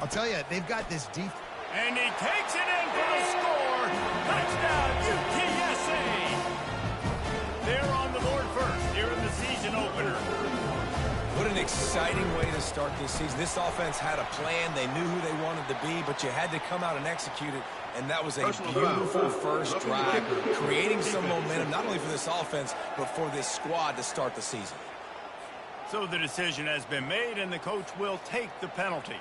I'll tell you, they've got this deep. And he takes it in for the score. Touchdown, UTSA. They're on the board first here in the season opener. What an exciting way to start this season. This offense had a plan. They knew who they wanted to be, but you had to come out and execute it. And that was a beautiful first drive, creating some momentum, not only for this offense, but for this squad to start the season. So the decision has been made, and the coach will take the penalty.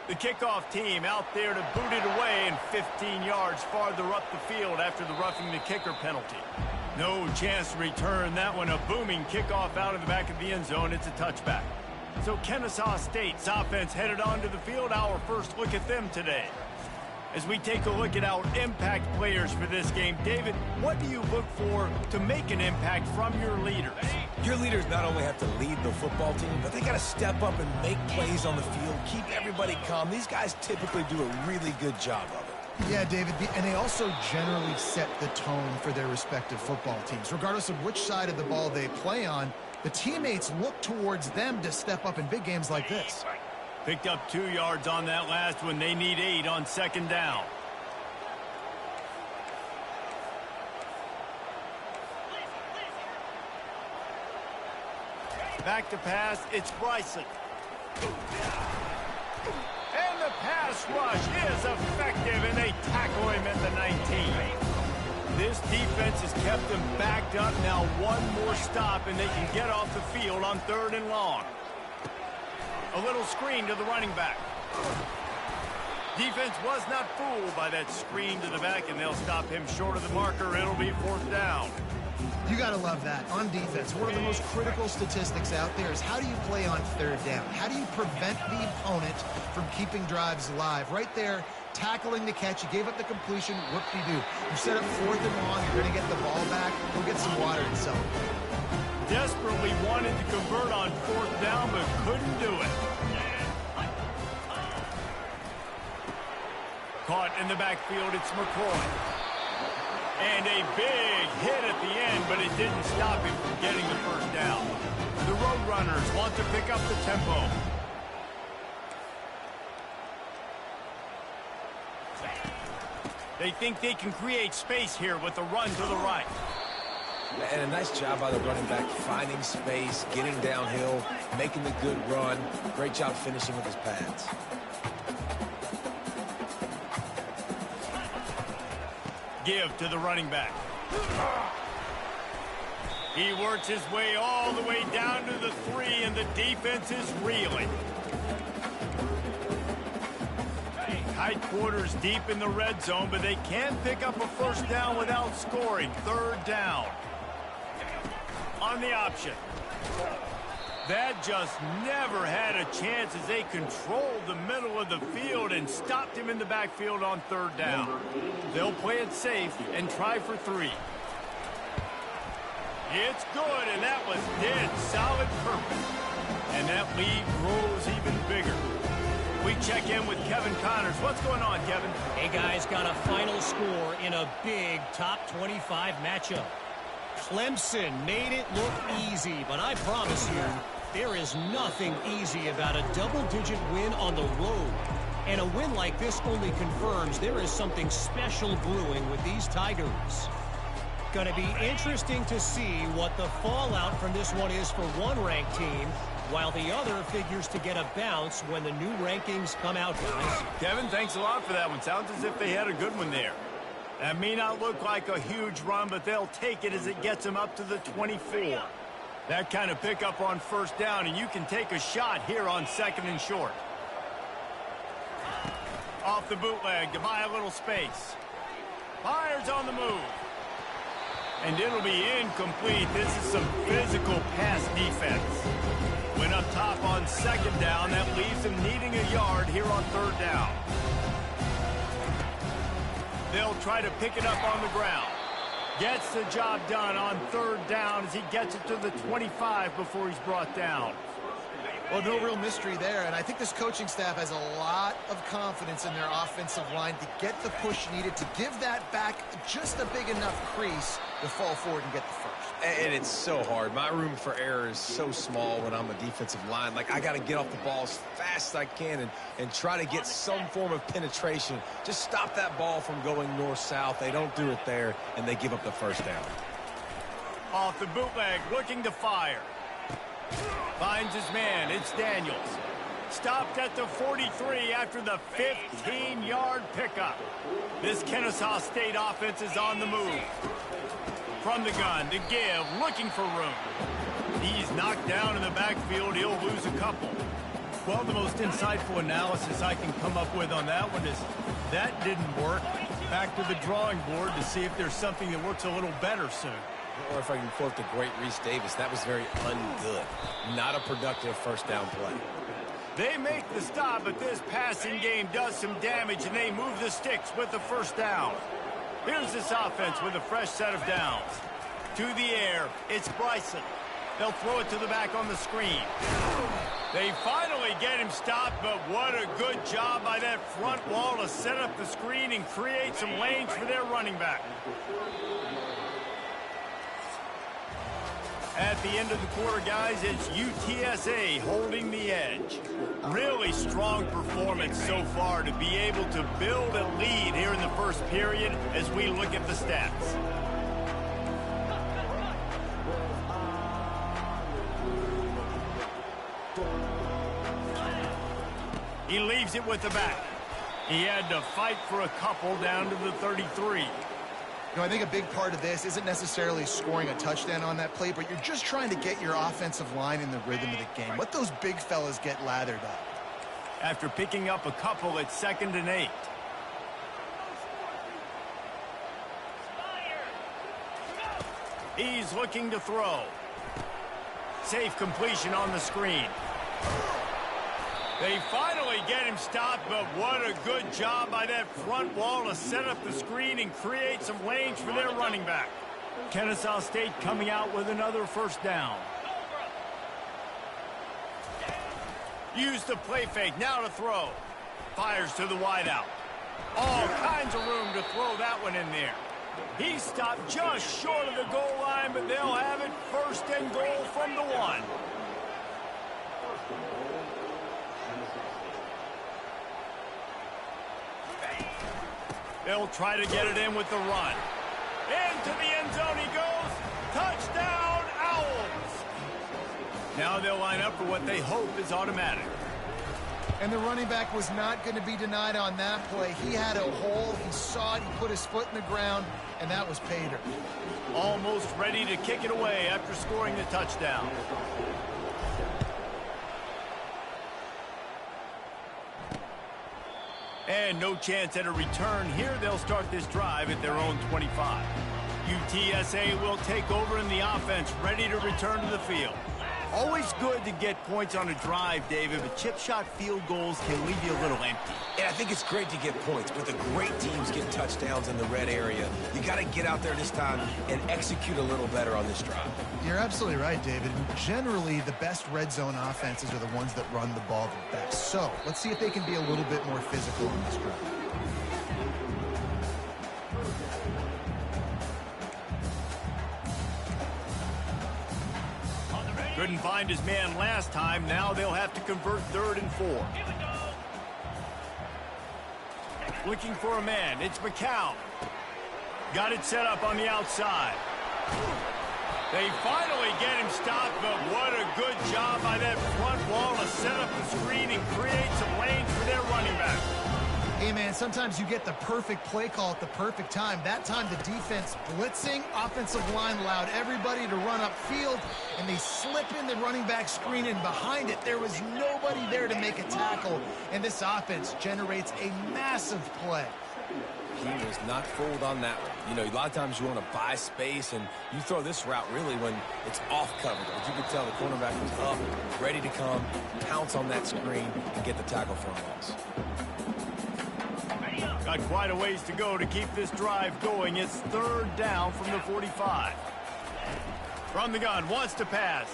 The kickoff team out there to boot it away and 15 yards farther up the field after the roughing the kicker penalty. No chance to return that one. A booming kickoff out of the back of the end zone. It's a touchback. So Ncaa State's offense headed onto the field. Our first look at them today. As we take a look at our impact players for this game, David, what do you look for to make an impact from your leaders? Your leaders not only have to lead the football team, but they got to step up and make plays on the field, keep everybody calm. These guys typically do a really good job of it. Yeah, David, and they also generally set the tone for their respective football teams. Regardless of which side of the ball they play on, the teammates look towards them to step up in big games like this. Picked up 2 yards on that last one. They need 8 on second down. Back to pass. It's Bryson. And the pass rush is effective, and they tackle him at the 19. This defense has kept them backed up. Now one more stop, and they can get off the field on 3rd and long. A little screen to the running back. Defense was not fooled by that screen to the back, and they'll stop him short of the marker. It'll be 4th down. You got to love that. On defense, one of the most critical statistics out there is how do you play on 3rd down? How do you prevent the opponent from keeping drives alive? Right there, tackling the catch. You gave up the completion. Whoop-de-doo. You set up 4th and long. You're going to get the ball back. Go get some water and so. Desperately wanted to convert on 4th down, but couldn't do it. Caught in the backfield, it's McCoy. And a big hit at the end, but it didn't stop him from getting the 1st down. The Roadrunners want to pick up the tempo. They think they can create space here with a run to the right. And a nice job by the running back, finding space, getting downhill, making the good run. Great job finishing with his pads. Give to the running back. He works his way all the way down to the 3, and the defense is reeling. Tight quarters deep in the red zone, but they can't pick up a 1st down without scoring. 3rd down. On the option. That just never had a chance as they controlled the middle of the field and stopped him in the backfield on 3rd down. They'll play it safe and try for 3. It's good, and that was dead solid purpose. And that lead grows even bigger. We check in with Kevin Connors. What's going on, Kevin? Hey, guys, got a final score in a big top 25 matchup. Clemson made it look easy, but I promise you, there is nothing easy about a double-digit win on the road. And a win like this only confirms there is something special brewing with these Tigers. Going to be interesting to see what the fallout from this one is for one ranked team, while the other figures to get a bounce when the new rankings come out, guys. Kevin, thanks a lot for that one. Sounds as if they had a good one there. That may not look like a huge run, but they'll take it as it gets them up to the 24. That kind of pickup on 1st down, and you can take a shot here on 2nd and short. Off the bootleg to buy a little space. Fires on the move. And it'll be incomplete. This is some physical pass defense. Went up top on 2nd down. That leaves them needing a yard here on 3rd down. They'll try to pick it up on the ground. Gets the job done on 3rd down as he gets it to the 25 before he's brought down. Well, no real mystery there, and I think this coaching staff has a lot of confidence in their offensive line to get the push needed to give that back just a big enough crease to fall forward and get the first. And it's so hard. My room for error is so small when I'm a defensive line. Like, I got to get off the ball as fast as I can and try to get some form of penetration. Just stop that ball from going north-south. They don't do it there, and they give up the first down. Off the bootleg, looking to fire. Finds his man. It's Daniels. Stopped at the 43 after the 15-yard pickup. This Kennesaw State offense is on the move. From the gun to give, looking for room. He's knocked down in the backfield. He'll lose a couple. Well, the most insightful analysis I can come up with on that one is that didn't work. Back to the drawing board to see if there's something that works a little better soon. Or if I can quote the great Reese Davis, that was very ungood. Not a productive first down play. They make the stop, but this passing game does some damage, and they move the sticks with the first down. Here's this offense with a fresh set of downs. To the air, it's Bryson. They'll throw it to the back on the screen. They finally get him stopped, but what a good job by that front wall to set up the screen and create some lanes for their running back. At the end of the quarter, guys, it's UTSA holding the edge. Really strong performance so far to be able to build a lead here in the first period as we look at the stats. He leaves it with the back. He had to fight for a couple down to the 33. You know, I think a big part of this isn't necessarily scoring a touchdown on that play, but you're just trying to get your offensive line in the rhythm of the game. Let those big fellas get lathered up. After picking up a couple at 2nd and 8. He's looking to throw. Safe completion on the screen. They finally get him stopped, but what a good job by that front wall to set up the screen and create some lanes for their running back. Kennesaw State coming out with another first down. Use the play fake, now to throw. Fires to the wideout. All kinds of room to throw that one in there. He stopped just short of the goal line, but they'll have it 1st and goal from the 1. They'll try to get it in with the run. Into the end zone he goes. Touchdown, Owls. Now they'll line up for what they hope is automatic. And the running back was not going to be denied on that play. He had a hole. He saw it. He put his foot in the ground, and that was pay dirt. Almost ready to kick it away after scoring the touchdown. And no chance at a return here. They'll start this drive at their own 25. UTSA will take over in the offense, ready to return to the field. Always good to get points on a drive, David, but chip shot field goals can leave you a little empty. And I think it's great to get points, but the great teams get touchdowns in the red area. You got to get out there this time and execute a little better on this drive. You're absolutely right, David. Generally, the best red zone offenses are the ones that run the ball the best. So let's see if they can be a little bit more physical in this drive. Couldn't find his man last time. Now they'll have to convert 3rd and 4. Looking for a man. It's McCown. Got it set up on the outside. They finally get him stopped, but what a good job by that front wall to set up the screen and create some lanes for their running back. Hey, man, sometimes you get the perfect play call at the perfect time. That time the defense blitzing, offensive line allowed everybody to run upfield, and they slip in the running back screen, and behind it there was nobody there to make a tackle, and this offense generates a massive play. He was not fooled on that one. You know, a lot of times you want to buy space, and you throw this route really when it's off covered. But you could tell the cornerback was up, ready to come, pounce on that screen, and get the tackle for a loss. Got quite a ways to go to keep this drive going. It's 3rd down from the 45. From the gun, wants to pass.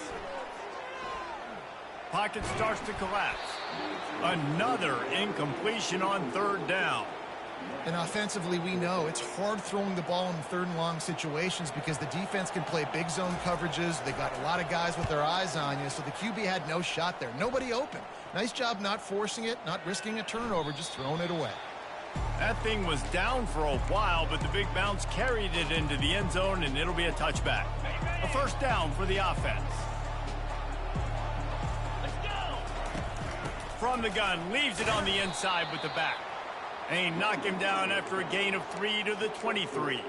Pocket starts to collapse. Another incompletion on 3rd down. And offensively, we know it's hard throwing the ball in third and long situations because the defense can play big zone coverages. They got a lot of guys with their eyes on you, so the QB had no shot there. Nobody open. Nice job not forcing it, not risking a turnover, just throwing it away. That thing was down for a while, but the big bounce carried it into the end zone, and it'll be a touchback. A first down for the offense. Let's go. From the gun, leaves it on the inside with the back. And he knocked him down after a gain of 3 to the 23.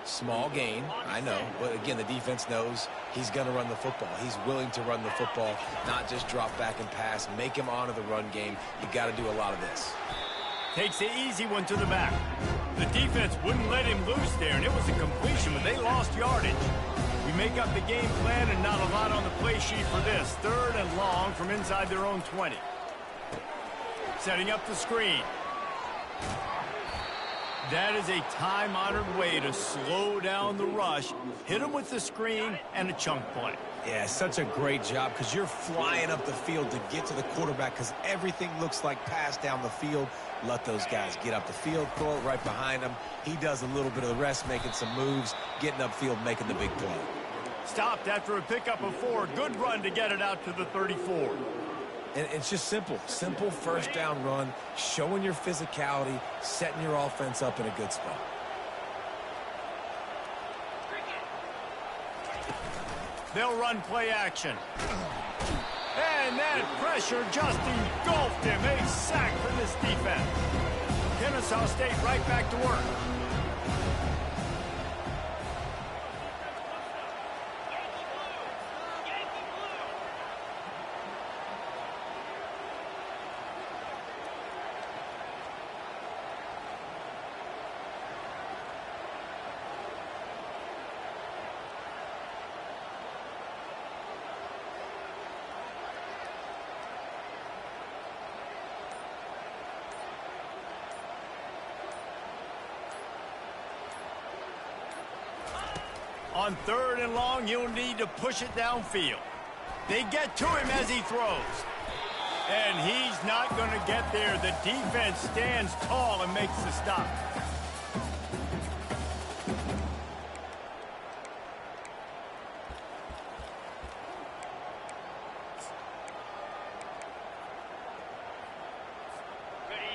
Small gain, I know. But again, the defense knows he's going to run the football. He's willing to run the football, not just drop back and pass. Make him honor the run game. You got to do a lot of this. Takes the easy one to the back. The defense wouldn't let him loose there, and it was a completion, but they lost yardage. We make up the game plan and not a lot on the play sheet for this. 3rd and long from inside their own 20. Setting up the screen. That is a time-honored way to slow down the rush, hit him with the screen, and a chunk play. Yeah, such a great job because you're flying up the field to get to the quarterback because everything looks like pass down the field. Let those guys get up the field, throw it right behind him. He does a little bit of the rest, making some moves, getting upfield, making the big play. Stopped after a pickup of 4. Good run to get it out to the 34. And it's just simple first down run, showing your physicality, setting your offense up in a good spot. They'll run play action. And that pressure just engulfed him. A sack for this defense. Kennesaw State right back to work. On 3rd and long, you'll need to push it downfield. They get to him as he throws. And he's not going to get there. The defense stands tall and makes the stop.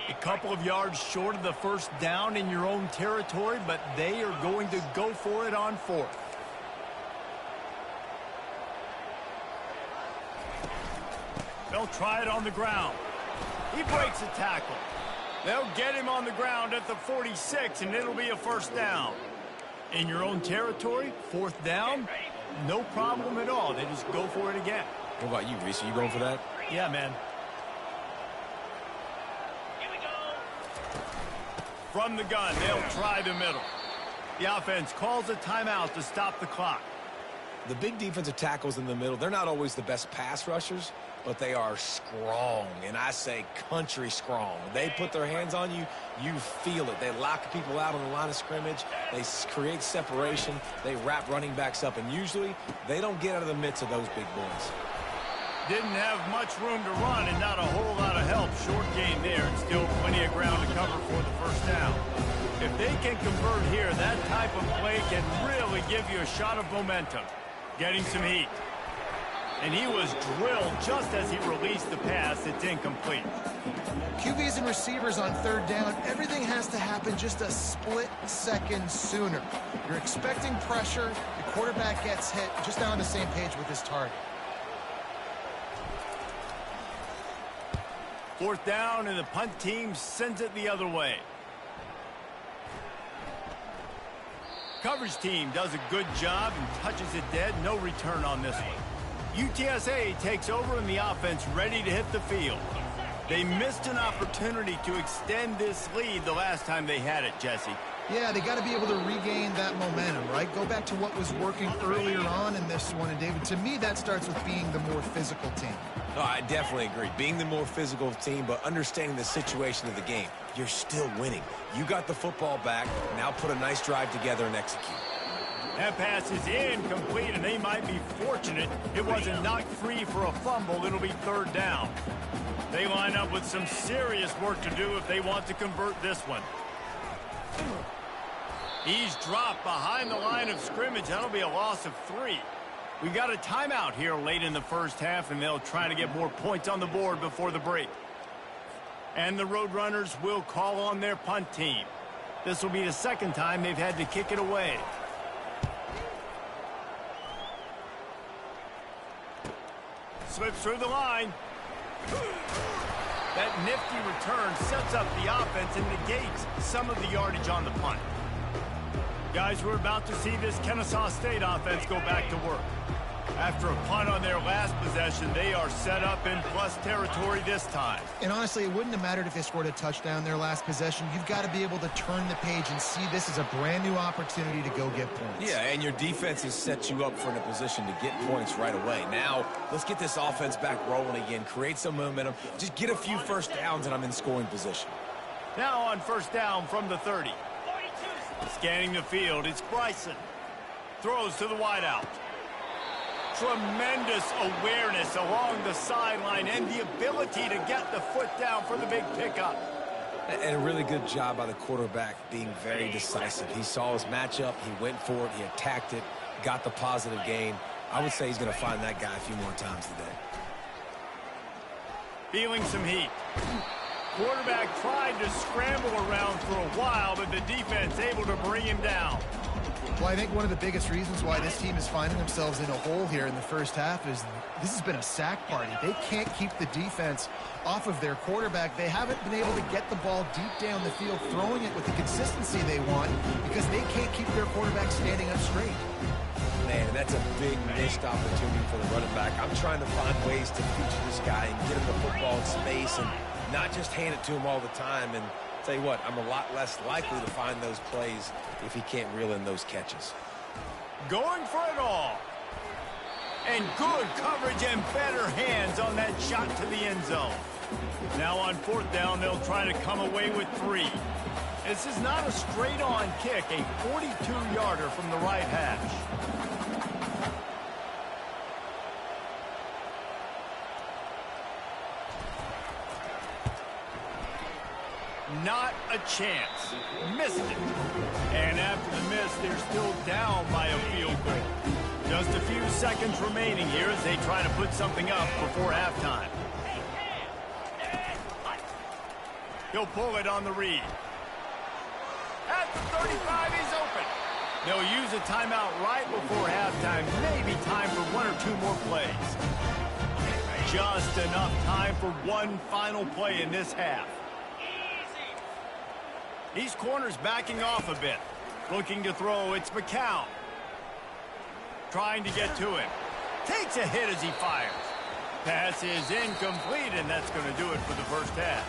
A couple of yards short of the first down in your own territory, but they are going to go for it on 4th. They'll try it on the ground. He breaks a tackle. They'll get him on the ground at the 46, and it'll be a first down. In your own territory, 4th down, no problem at all. They just go for it again. What about you, Reese? Are you going for that? Yeah, man. From the gun, they'll try the middle. The offense calls a timeout to stop the clock. The big defensive tackles in the middle, they're not always the best pass rushers, but they are strong, and I say country strong. They put their hands on you, you feel it. They lock people out on the line of scrimmage. They create separation. They wrap running backs up, and usually they don't get out of the midst of those big boys. Didn't have much room to run and not a whole lot of help. Short gain there and still plenty of ground to cover for the first down. If they can convert here, that type of play can really give you a shot of momentum. Getting some heat. And he was drilled just as he released the pass. It's incomplete. QBs and receivers on 3rd down, everything has to happen just a split second sooner. You're expecting pressure, the quarterback gets hit, just not on the same page with his target. 4th down, and the punt team sends it the other way. Coverage team does a good job and touches it dead. No return on this one. UTSA takes over and the offense ready to hit the field. They missed an opportunity to extend this lead the last time they had it, Jesse. Yeah, they got to be able to regain that momentum, right? Go back to what was working earlier on in this one. And, David, to me, that starts with being the more physical team. Oh, I definitely agree. Being the more physical team, but understanding the situation of the game. You're still winning. You got the football back. Now put a nice drive together and execute. That pass is incomplete, and they might be fortunate it wasn't knocked free for a fumble. It'll be 3rd down. They line up with some serious work to do if they want to convert this one. He's dropped behind the line of scrimmage. That'll be a loss of 3. We got a timeout here late in the first half, and they'll try to get more points on the board before the break. And the Roadrunners will call on their punt team. This will be the second time they've had to kick it away. Slips through the line. That nifty return sets up the offense and negates some of the yardage on the punt. Guys, we're about to see this Ncaa State offense go back to work. After a punt on their last possession, they are set up in plus territory this time. And honestly, it wouldn't have mattered if they scored a touchdown their last possession. You've got to be able to turn the page and see this as a brand new opportunity to go get points. Yeah, and your defense has set you up for in a position to get points right away. Now, let's get this offense back rolling again, create some momentum, just get a few first downs, and I'm in scoring position. Now on first down from the 30. Scanning the field, it's Bryson. Throws to the wideout. Tremendous awareness along the sideline and the ability to get the foot down for the big pickup. And a really good job by the quarterback being very decisive. He saw his matchup, he went for it, he attacked it, got the positive gain. I would say he's going to find that guy a few more times today. Feeling some heat. Quarterback tried to scramble around for a while, but the defense able to bring him down. Well, I think one of the biggest reasons why this team is finding themselves in a hole here in the first half is this has been a sack party. They can't keep the defense off of their quarterback. They haven't been able to get the ball deep down the field, throwing it with the consistency they want because they can't keep their quarterback standing up straight. Man, that's a big missed opportunity for the running back. I'm trying to find ways to feature this guy and get him the football in space and not just hand it to him all the time. And tell you what, I'm a lot less likely to find those plays if he can't reel in those catches. Going for it all. And good coverage and better hands on that shot to the end zone. Now on fourth down, they'll try to come away with 3. This is not a straight-on kick, a 42-yarder from the right hash. Not a chance. Missed it. And after the miss, they're still down by a field goal. Just a few seconds remaining here as they try to put something up before halftime. He'll pull it on the read. At the 35, he's open. They'll use a timeout right before halftime. Maybe time for 1 or 2 more plays. Just enough time for one final play in this half. These corners backing off a bit. Looking to throw, it's Ncaa. Trying to get to him. Takes a hit as he fires. Pass is incomplete, and that's going to do it for the first half.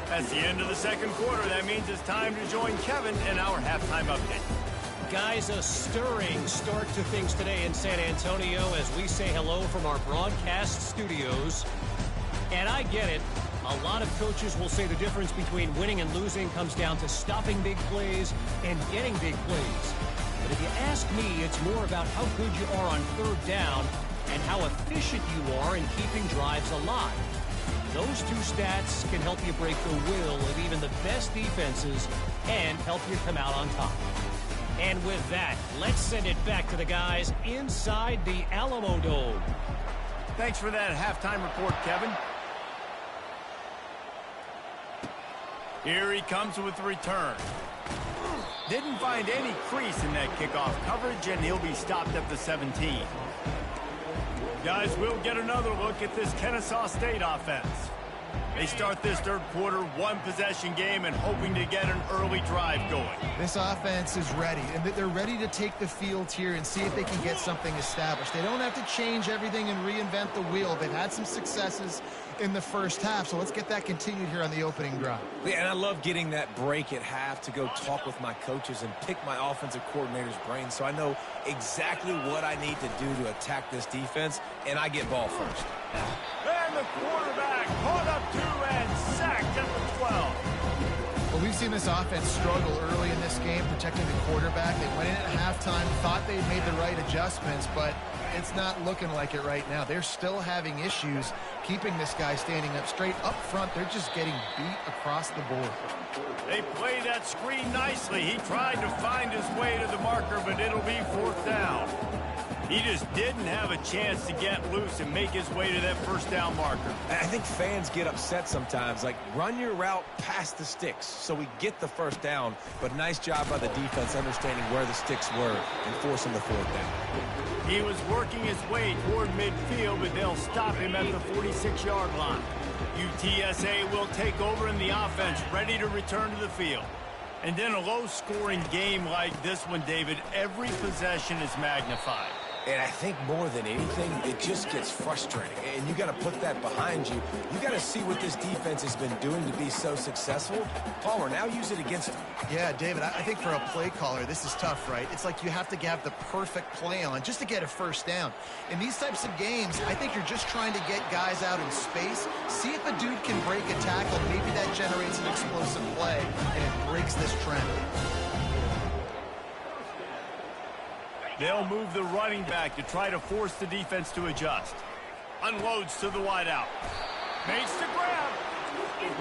That's the end of the second quarter. That means it's time to join Kevin in our halftime update. Guys, a stirring start to things today in San Antonio as we say hello from our broadcast studios. And I get it. A lot of coaches will say the difference between winning and losing comes down to stopping big plays and getting big plays. But if you ask me, it's more about how good you are on third down and how efficient you are in keeping drives alive. Those two stats can help you break the will of even the best defenses and help you come out on top. And with that, let's send it back to the guys inside the Alamo Dome. Thanks for that halftime report, Kevin. Here he comes with the return. Didn't find any crease in that kickoff coverage, and he'll be stopped at the 17. Guys, we'll get another look at this Ncaa State offense. They start this third quarter one-possession game and hoping to get an early drive going. This offense is ready, and they're ready to take the field here and see if they can get something established. They don't have to change everything and reinvent the wheel. They've had some successes in the first half, so let's get that continued here on the opening drive. Yeah, and I love getting that break at half to go talk with my coaches and pick my offensive coordinator's brain so I know exactly what I need to do to attack this defense, and I get ball first. And the quarterback caught up to and sacked at the 12. Well, we've seen this offense struggle early in this game, protecting the quarterback. They went in at halftime, thought they made the right adjustments, but it's not looking like it right now. They're still having issues keeping this guy standing up straight. Up front, they're just getting beat across the board. They play that screen nicely. He tried to find his way to the marker, but it'll be 4th down. He just didn't have a chance to get loose and make his way to that first down marker. I think fans get upset sometimes. Like, run your route past the sticks so we get the first down. But nice job by the defense understanding where the sticks were and forcing the 4th down. He was working his way toward midfield, but they'll stop him at the 46-yard line. UTSA will take over in the offense, ready to return to the field. And in a low-scoring game like this one, David, every possession is magnified. And I think more than anything, it just gets frustrating. And you got to put that behind you. You got to see what this defense has been doing to be so successful. Palmer, now use it against them. Yeah, David, I think for a play caller, this is tough, right? It's like you have to have the perfect play on just to get a first down. In these types of games, I think you're just trying to get guys out in space, see if a dude can break a tackle. Maybe that generates an explosive play, and it breaks this trend. They'll move the running back to try to force the defense to adjust. Unloads to the wideout. Makes the grab.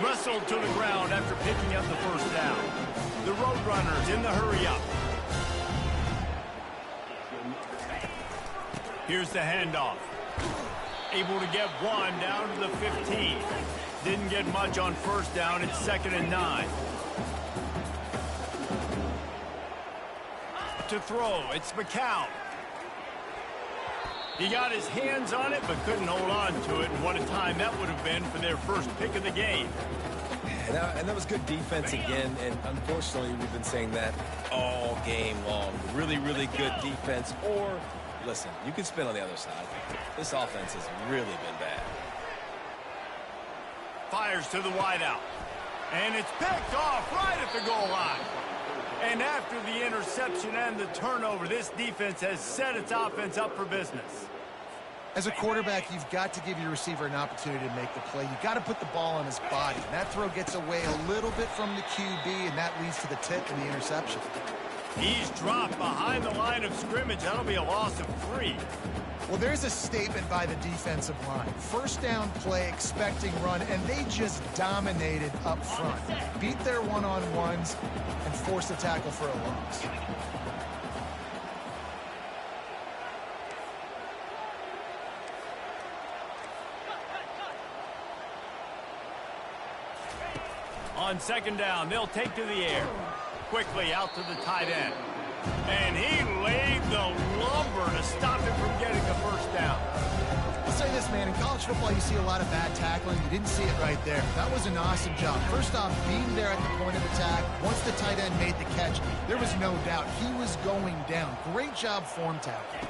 Wrestled to the ground after picking up the first down. The Roadrunners in the hurry-up. Here's the handoff. Able to get one down to the 15. Didn't get much on first down. It's 2nd and 9. To throw, it's McCown. He got his hands on it, but couldn't hold on to it. And what a time that would have been for their first pick of the game. And that was good defense again. And unfortunately, we've been saying that all game long. Really, really good defense. Or, listen, you can spin on the other side. This offense has really been bad. Fires to the wideout. And it's picked off right at the goal line. And after the interception and the turnover, this defense has set its offense up for business. As a quarterback, you've got to give your receiver an opportunity to make the play. You've got to put the ball on his body. And that throw gets away a little bit from the QB, and that leads to the tip and the interception. He's dropped behind the line of scrimmage. That'll be a loss of 3. Well, there's a statement by the defensive line. First down play, expecting run, and they just dominated up front. Beat their one-on-ones and forced the tackle for a loss. On 2nd down, they'll take to the air. Quickly out to the tight end. And he laid the lumber to stop him from getting the first down. I'll say this, man. In college football, you see a lot of bad tackling. You didn't see it right there. That was an awesome job. First off, being there at the point of attack. Once the tight end made the catch, there was no doubt he was going down. Great job form tackling.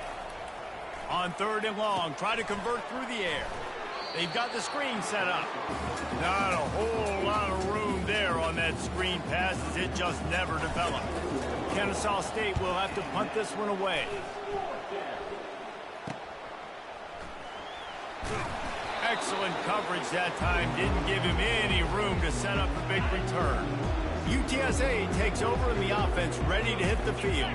On 3rd and long, try to convert through the air. They've got the screen set up. Not a whole lot of room there on that screen pass as it just never developed. Ncaa State will have to punt this one away. Excellent coverage that time. Didn't give him any room to set up a big return. UTSA takes over in the offense, ready to hit the field.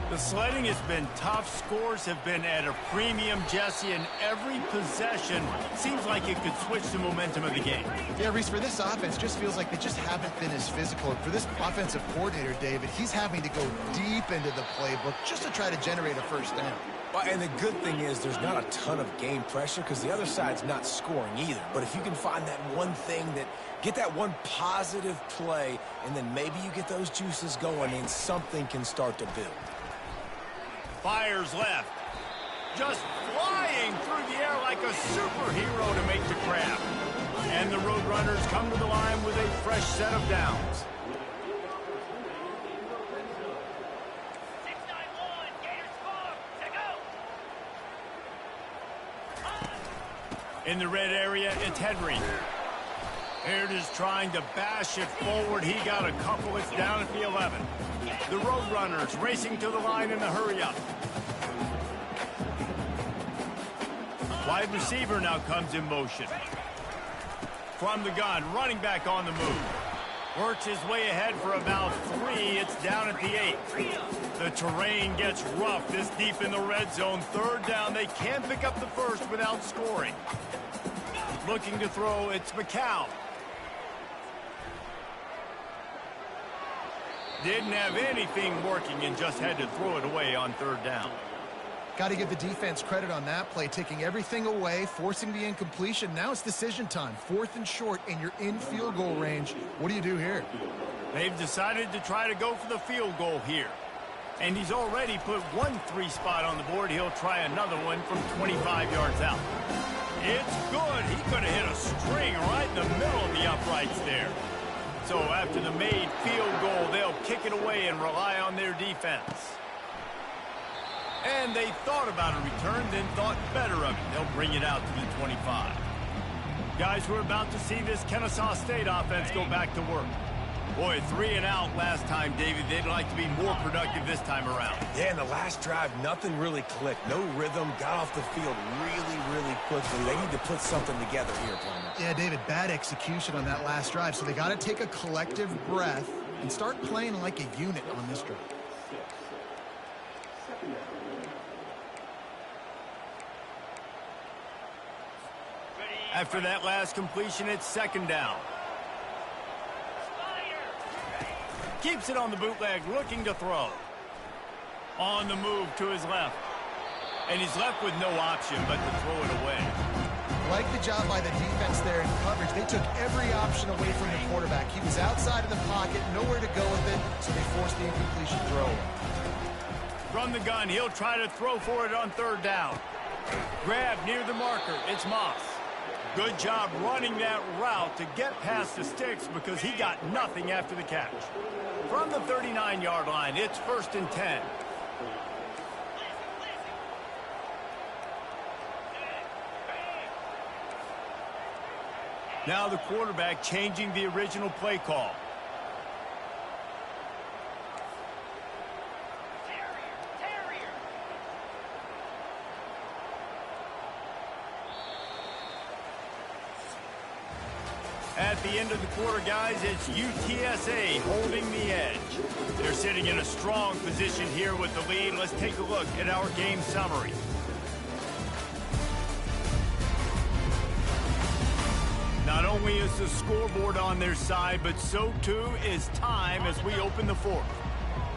The sledding has been tough. Scores have been at a premium, Jesse, and every possession seems like it could switch the momentum of the game. Yeah, Reese, for this offense, just feels like they just haven't been as physical. For this offensive coordinator, David, he's having to go deep into the playbook just to try to generate a first down. Well, and the good thing is there's not a ton of game pressure because the other side's not scoring either. But if you can find that one thing get that one positive play, and then maybe you get those juices going and something can start to build. Fires left. Just flying through the air like a superhero to make the grab. And the Roadrunners come to the line with a fresh set of downs. In the red area, it's Henry. Here it is trying to bash it forward. He got a couple. It's down at the 11. The Roadrunners racing to the line in the hurry-up. Wide receiver now comes in motion. From the gun, running back on the move. Works his way ahead for about 3. It's down at the 8. The terrain gets rough this deep in the red zone. Third down. They can't pick up the first without scoring. Looking to throw, it's Ncaa. Didn't have anything working and just had to throw it away on third down. Got to give the defense credit on that play, taking everything away, forcing the incompletion. Now it's decision time. 4th and short, and you're in field goal range. What do you do here? They've decided to try to go for the field goal here. And he's already put 1 3 spot on the board. He'll try another one from 25 yards out. It's good. He could have hit a string right in the middle of the uprights there. So after the made field goal, they'll kick it away and rely on their defense. And they thought about a return, then thought better of it. They'll bring it out to the 25. Guys, we're about to see this Ncaa State offense go back to work. Boy, 3 and out last time, David. They'd like to be more productive this time around. Yeah, in the last drive, nothing really clicked. No rhythm, got off the field really quickly. They need to put something together here, Palmer. Yeah, David, bad execution on that last drive, so they got to take a collective breath and start playing like a unit on this drive. After that last completion, it's 2nd down. Keeps it on the bootleg, looking to throw. On the move to his left. And he's left with no option but to throw it away. Like the job by the defense there in coverage. They took every option away from the quarterback. He was outside of the pocket, nowhere to go with it, so they forced the incompletion throw. From the gun, he'll try to throw for it on 3rd down. Grab near the marker. It's Moss. Good job running that route to get past the sticks because he got nothing after the catch. From the 39-yard line, it's 1st and 10. Now the quarterback changing the original play call. At the end of the quarter, guys, it's UTSA holding the edge. They're sitting in a strong position here with the lead. Let's take a look at our game summary. Not only is the scoreboard on their side, but so too is time as we open the 4th.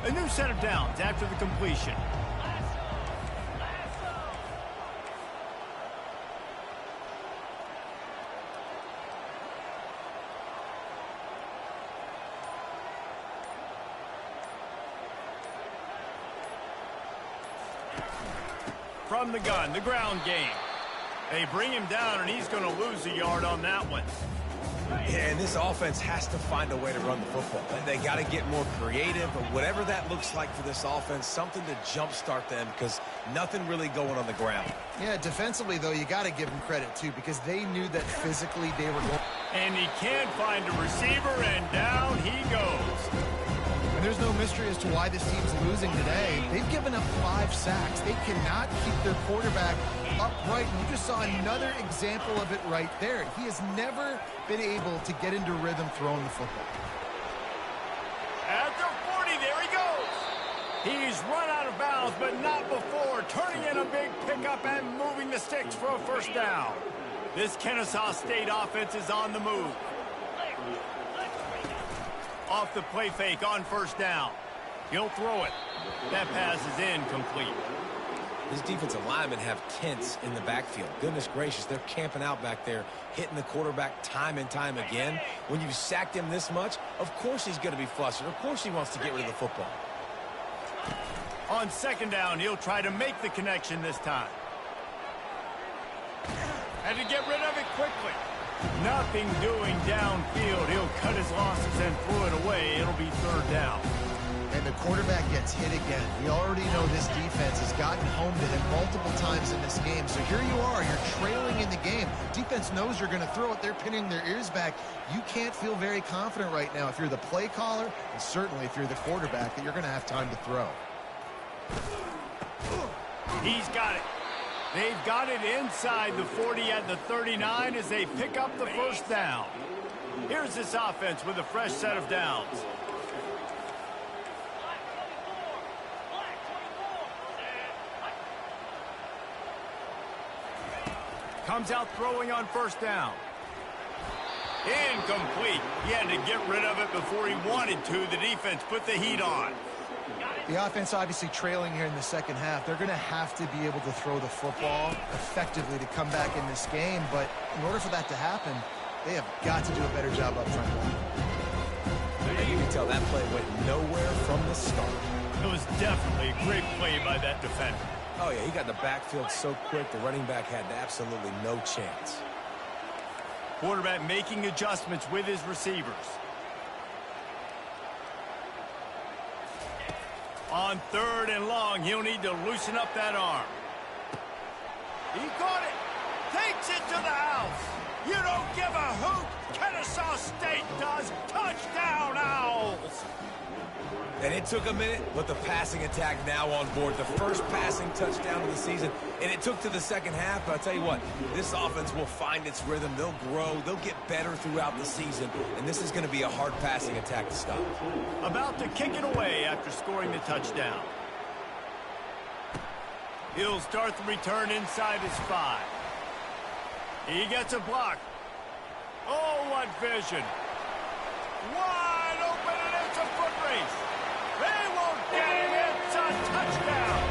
A new set of downs after the completion. From the gun, the ground game. They bring him down, and he's going to lose a yard on that one. Yeah, and this offense has to find a way to run the football. They got to get more creative, but whatever that looks like for this offense, something to jumpstart them because nothing really going on the ground. Yeah, defensively, though, you got to give them credit, too, because they knew that physically they were going. And he can't find a receiver, and down he goes. And there's no mystery as to why this team's losing today. They've given up 5 sacks. They cannot keep their quarterback upright. And you just saw another example of it right there. He has never been able to get into rhythm throwing the football. At the 40, there he goes. He's run out of bounds, but not before turning in a big pickup and moving the sticks for a 1st down. This Ncaa State offense is on the move. Off the play fake on 1st down. He'll throw it. That pass is incomplete. These defensive linemen have tents in the backfield. Goodness gracious, they're camping out back there, hitting the quarterback time and time again. When you've sacked him this much, of course he's going to be flustered. Of course he wants to get rid of the football. On 2nd down, he'll try to make the connection this time. Had to get rid of it quickly. Nothing doing downfield. He'll cut his losses and throw it away. It'll be 3rd down. And the quarterback gets hit again. We already know this defense has gotten home to him multiple times in this game. So here you are. You're trailing in the game. Defense knows you're going to throw it. They're pinning their ears back. You can't feel very confident right now if you're the play caller, and certainly if you're the quarterback, that you're going to have time to throw. He's got it. They've got it inside the 40 at the 39 as they pick up the 1st down. Here's this offense with a fresh set of downs. Comes out throwing on first down. Incomplete. He had to get rid of it before he wanted to. The defense put the heat on. The offense obviously trailing here in the second half. They're going to have to be able to throw the football effectively to come back in this game. But in order for that to happen, they have got to do a better job up front. You can tell that play went nowhere from the start. It was definitely a great play by that defender. Oh, yeah, he got in the backfield so quick, the running back had absolutely no chance. Quarterback making adjustments with his receivers. On 3rd and long, he'll need to loosen up that arm. He caught it. Takes it to the house. You don't give a hoot. Ncaa State does. Touchdown, Owls. And it took a minute, but the passing attack now on board. The first passing touchdown of the season, and it took to the second half. But I'll tell you what, this offense will find its rhythm. They'll grow. They'll get better throughout the season, and this is going to be a hard passing attack to stop. About to kick it away after scoring the touchdown. He'll start the return inside his 5. He gets a block. Oh, what vision. Wide open, and it's a foot race. They won't get him. It's a touchdown.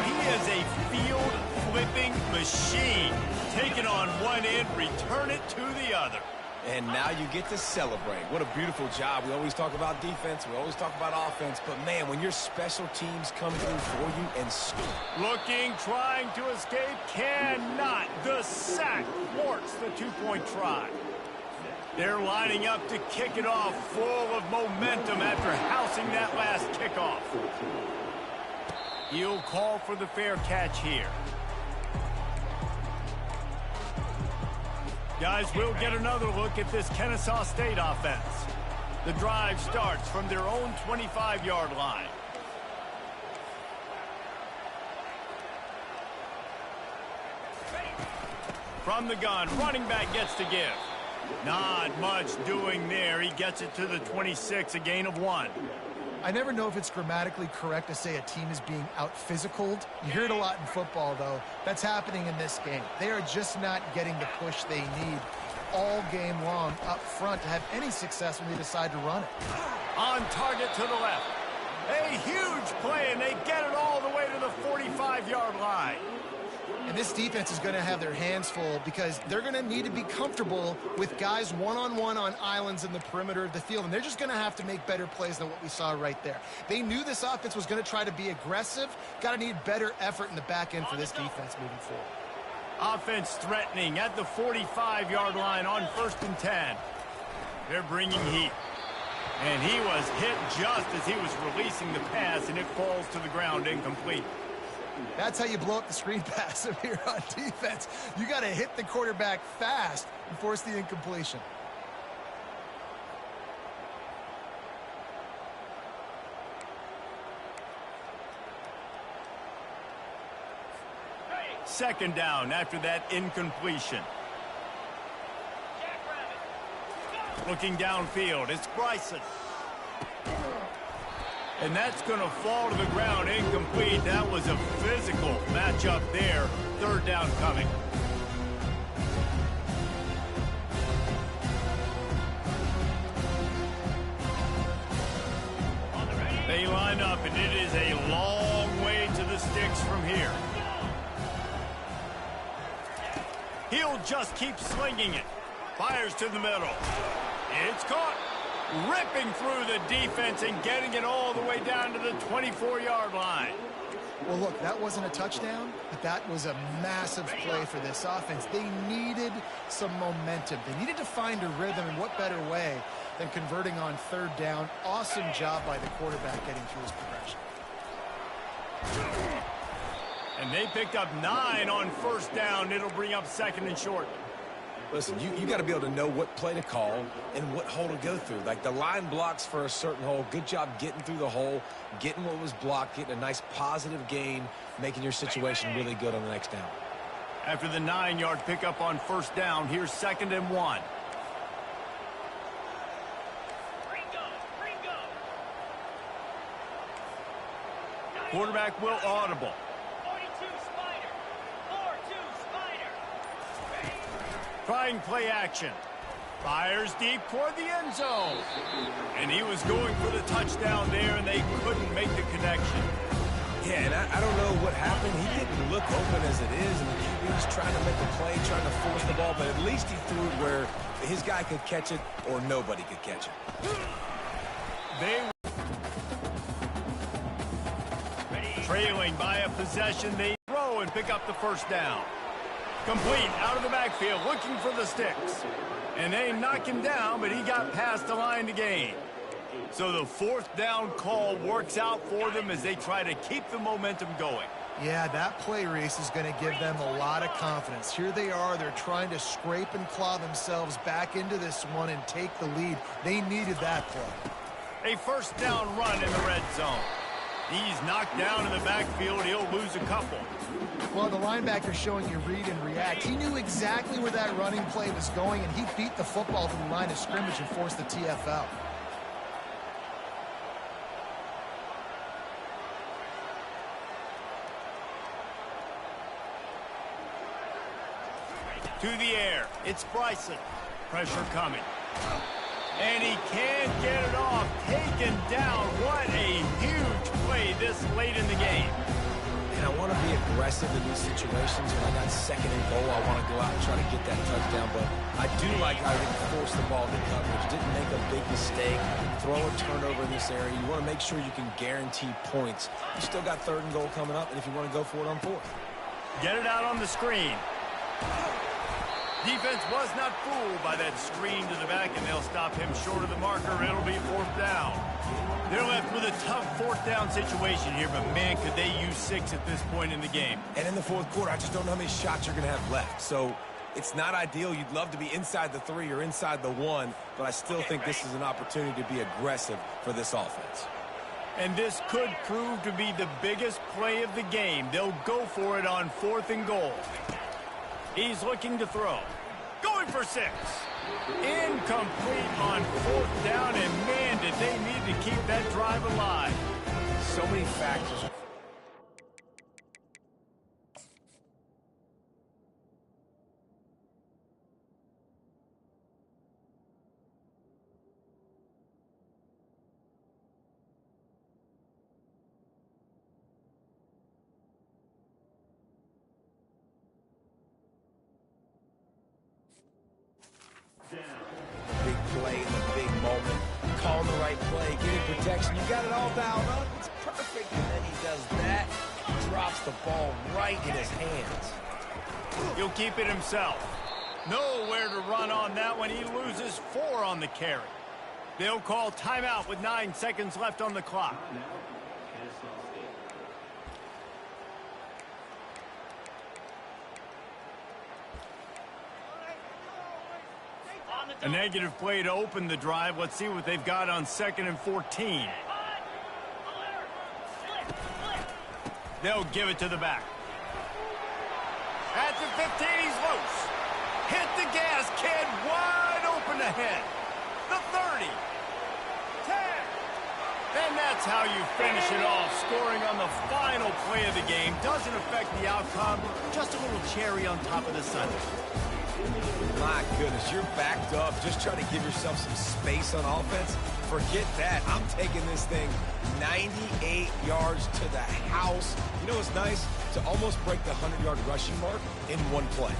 He is a field-flipping machine. Take it on one end, return it to the other. And now you get to celebrate. What a beautiful job. We always talk about defense. We always talk about offense. But, man, when your special teams come through for you and score. Looking, trying to escape, cannot. The sack thwarts the two-point try. They're lining up to kick it off, full of momentum after housing that last kickoff. He'll call for the fair catch here. Guys, we'll get another look at this Ncaa State offense. The drive starts from their own 25-yard line. From the gun, running back gets to give. Not much doing there. He gets it to the 26, a gain of 1. I never know if it's grammatically correct to say a team is being out-physicaled. You hear it a lot in football, though. That's happening in this game. They are just not getting the push they need all game long up front to have any success when they decide to run it. On target to the left. A huge play, and they get it all the way to the 45-yard line. And this defense is going to have their hands full because they're going to need to be comfortable with guys one-on-one on islands in the perimeter of the field. And they're just going to have to make better plays than what we saw right there. They knew this offense was going to try to be aggressive. Got to need better effort in the back end for this defense moving forward. Offense threatening at the 45-yard line on 1st and 10. They're bringing heat. And he was hit just as he was releasing the pass, and it falls to the ground incomplete. That's how you blow up the screen pass here on defense. You got to hit the quarterback fast and force the incompletion. Second down after that incompletion. Looking downfield, it's Bryson. And that's going to fall to the ground incomplete. That was a physical matchup there. 3rd down coming. They line up, and it is a long way to the sticks from here. He'll just keep slinging it. Fires to the middle. It's caught. Ripping through the defense and getting it all the way down to the 24-yard line. Well, look, that wasn't a touchdown, but that was a massive play for this offense. They needed some momentum. They needed to find a rhythm, and what better way than converting on 3rd down. Awesome job by the quarterback getting through his progression. And they picked up 9 on 1st down. It'll bring up 2nd and short. Listen, you got to be able to know what play to call and what hole to go through. Like the line blocks for a certain hole. Good job getting through the hole, getting what was blocked, getting a nice positive gain, making your situation really good on the next down. After the 9-yard pickup on 1st down, here's 2nd and 1. Quarterback will audible. 42 Spider. 4-2 Spider. Trying play action. Fires deep toward the end zone. And he was going for the touchdown there, and they couldn't make the connection. Yeah, and I don't know what happened. He didn't look open as it is, and the QB's trying to make a play, trying to force the ball, but at least he threw it where his guy could catch it or nobody could catch it. Trailing by a possession, they throw and pick up the first down. Complete out of the backfield, looking for the sticks. And they knock him down, but he got past the line to gain. So the fourth down call works out for them as they try to keep the momentum going. Yeah, that play, Reese, is going to give them a lot of confidence. Here they are. They're trying to scrape and claw themselves back into this one and take the lead. They needed that play. A first down run in the red zone. He's knocked down in the backfield. He'll lose a couple. Well, the linebacker's showing you read and react. He knew exactly where that running play was going, and he beat the football to the line of scrimmage and forced the TFL. To the air. It's Bryson. Pressure coming. And he can't get it off. Taken down. What a huge play this late in the game. And I want to be aggressive in these situations. When I got second and goal, I want to go out and try to get that touchdown. But I do like how he forced the ball to coverage. Didn't make a big mistake. Throw a turnover in this area. You want to make sure you can guarantee points. You still got third and goal coming up, and if you want to go for it on fourth. Get it out on the screen. Defense was not fooled by that screen to the back, and they'll stop him short of the marker. It'll be fourth down. They're left with a tough fourth down situation here, but man, could they use 6 at this point in the game. And in the fourth quarter, I just don't know how many shots you're going to have left. So it's not ideal. You'd love to be inside the 3 or inside the 1, but I still think this is an opportunity to be aggressive for this offense. And this could prove to be the biggest play of the game. They'll go for it on 4th and goal. He's looking to throw. Going for 6. Incomplete on 4th down, and man, did they need to keep that drive alive. So many factors. Big play in the big moment. Calling the right play, getting protection. You got it all dialed up. It's perfect. And then he does that. Drops the ball right in his hands. He'll keep it himself. Nowhere to run on that one. He loses 4 on the carry. They'll call timeout with 9 seconds left on the clock. A negative play to open the drive. Let's see what they've got on 2nd and 14. They'll give it to the back. At the 15, he's loose. Hit the gas, kid. Wide open ahead. The 30. 10. And that's how you finish it off. Scoring on the final play of the game. Doesn't affect the outcome. Just a little cherry on top of the sundae. My goodness, you're backed up. Just try to give yourself some space on offense. Forget that. I'm taking this thing 98 yards to the house. You know what's nice? To almost break the 100-yard rushing mark in one play.